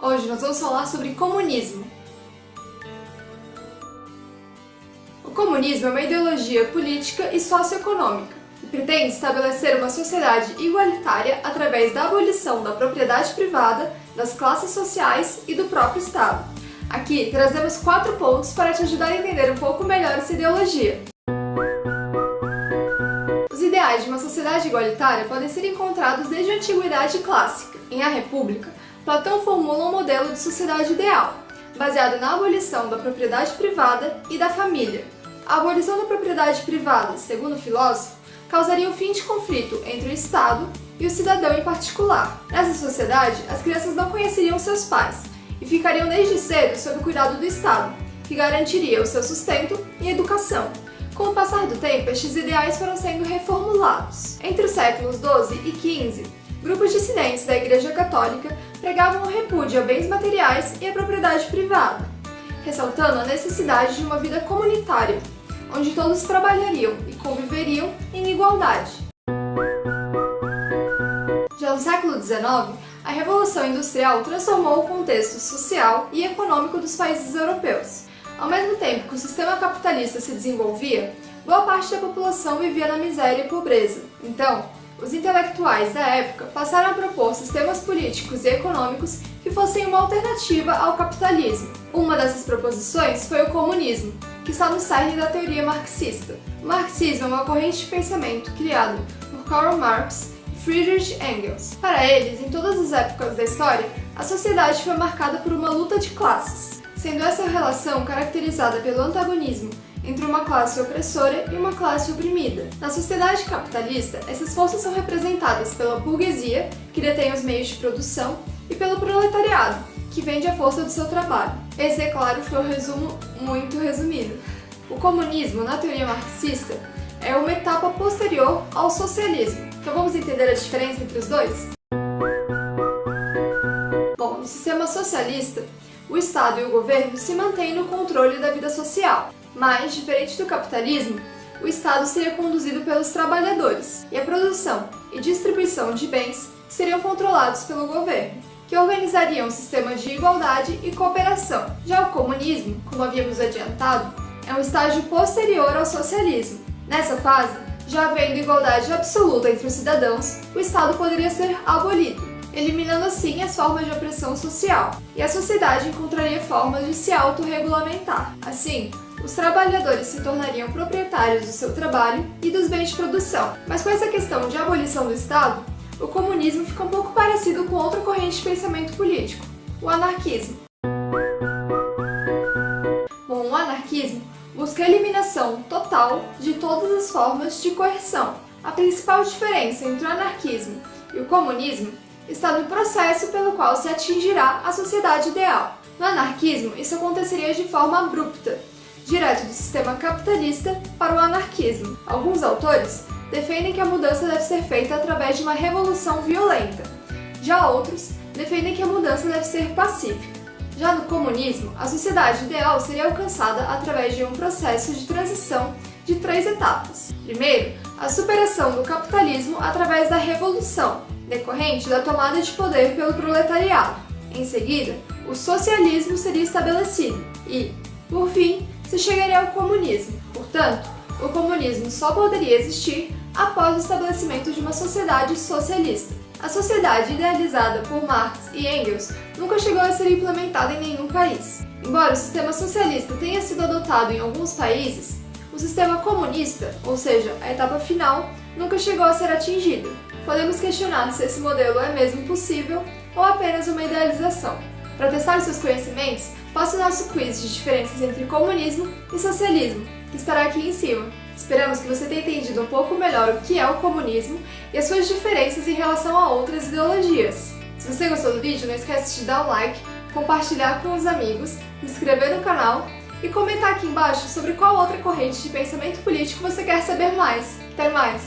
Hoje nós vamos falar sobre comunismo. O comunismo é uma ideologia política e socioeconômica e pretende estabelecer uma sociedade igualitária através da abolição da propriedade privada, das classes sociais e do próprio Estado. Aqui trazemos 4 pontos para te ajudar a entender um pouco melhor essa ideologia. Os ideais de uma sociedade igualitária podem ser encontrados desde a antiguidade clássica. Em A República, Platão formula um modelo de sociedade ideal, baseado na abolição da propriedade privada e da família. A abolição da propriedade privada, segundo o filósofo, causaria o fim de conflito entre o Estado e o cidadão em particular. Nessa sociedade, as crianças não conheceriam seus pais e ficariam desde cedo sob o cuidado do Estado, que garantiria o seu sustento e educação. Com o passar do tempo, estes ideais foram sendo reformulados. Entre os séculos XII e XV, grupos dissidentes da Igreja Católica pregavam o repúdio a bens materiais e a propriedade privada, ressaltando a necessidade de uma vida comunitária, onde todos trabalhariam e conviveriam em igualdade. Já no século XIX, a Revolução Industrial transformou o contexto social e econômico dos países europeus. Ao mesmo tempo que o sistema capitalista se desenvolvia, boa parte da população vivia na miséria e pobreza. Então, os intelectuais da época passaram a propor sistemas políticos e econômicos que fossem uma alternativa ao capitalismo. Uma dessas proposições foi o comunismo, que está no cerne da teoria marxista. O marxismo é uma corrente de pensamento criada por Karl Marx e Friedrich Engels. Para eles, em todas as épocas da história, a sociedade foi marcada por uma luta de classes, sendo essa relação caracterizada pelo antagonismo entre uma classe opressora e uma classe oprimida. Na sociedade capitalista, essas forças são representadas pela burguesia, que detém os meios de produção, e pelo proletariado, que vende a força do seu trabalho. Esse, é claro, foi um resumo muito resumido. O comunismo, na teoria marxista, é uma etapa posterior ao socialismo. Então vamos entender a diferença entre os dois? Bom, no sistema socialista, o Estado e o governo se mantêm no controle da vida social. Mas, diferente do capitalismo, o Estado seria conduzido pelos trabalhadores e a produção e distribuição de bens seriam controlados pelo governo, que organizaria um sistema de igualdade e cooperação. Já o comunismo, como havíamos adiantado, é um estágio posterior ao socialismo. Nessa fase, já havendo igualdade absoluta entre os cidadãos, o Estado poderia ser abolido, eliminando assim as formas de opressão social, e a sociedade encontraria formas de se autorregulamentar. Assim, os trabalhadores se tornariam proprietários do seu trabalho e dos bens de produção. Mas com essa questão de abolição do Estado, o comunismo fica um pouco parecido com outra corrente de pensamento político, o anarquismo. Bom, o anarquismo busca a eliminação total de todas as formas de coerção. A principal diferença entre o anarquismo e o comunismo está no processo pelo qual se atingirá a sociedade ideal. No anarquismo, isso aconteceria de forma abrupta, direto do sistema capitalista para o anarquismo. Alguns autores defendem que a mudança deve ser feita através de uma revolução violenta. Já outros defendem que a mudança deve ser pacífica. Já no comunismo, a sociedade ideal seria alcançada através de um processo de transição de 3 etapas. Primeiro, a superação do capitalismo através da revolução, decorrente da tomada de poder pelo proletariado. Em seguida, o socialismo seria estabelecido e, por fim, se chegaria ao comunismo. Portanto, o comunismo só poderia existir após o estabelecimento de uma sociedade socialista. A sociedade idealizada por Marx e Engels nunca chegou a ser implementada em nenhum país. Embora o sistema socialista tenha sido adotado em alguns países, o sistema comunista, ou seja, a etapa final, nunca chegou a ser atingido. Podemos questionar se esse modelo é mesmo possível ou apenas uma idealização. Para testar seus conhecimentos, passe o nosso quiz de diferenças entre comunismo e socialismo, que estará aqui em cima. Esperamos que você tenha entendido um pouco melhor o que é o comunismo e as suas diferenças em relação a outras ideologias. Se você gostou do vídeo, não esquece de dar um like, compartilhar com os amigos, se inscrever no canal e comentar aqui embaixo sobre qual outra corrente de pensamento político você quer saber mais. Até mais!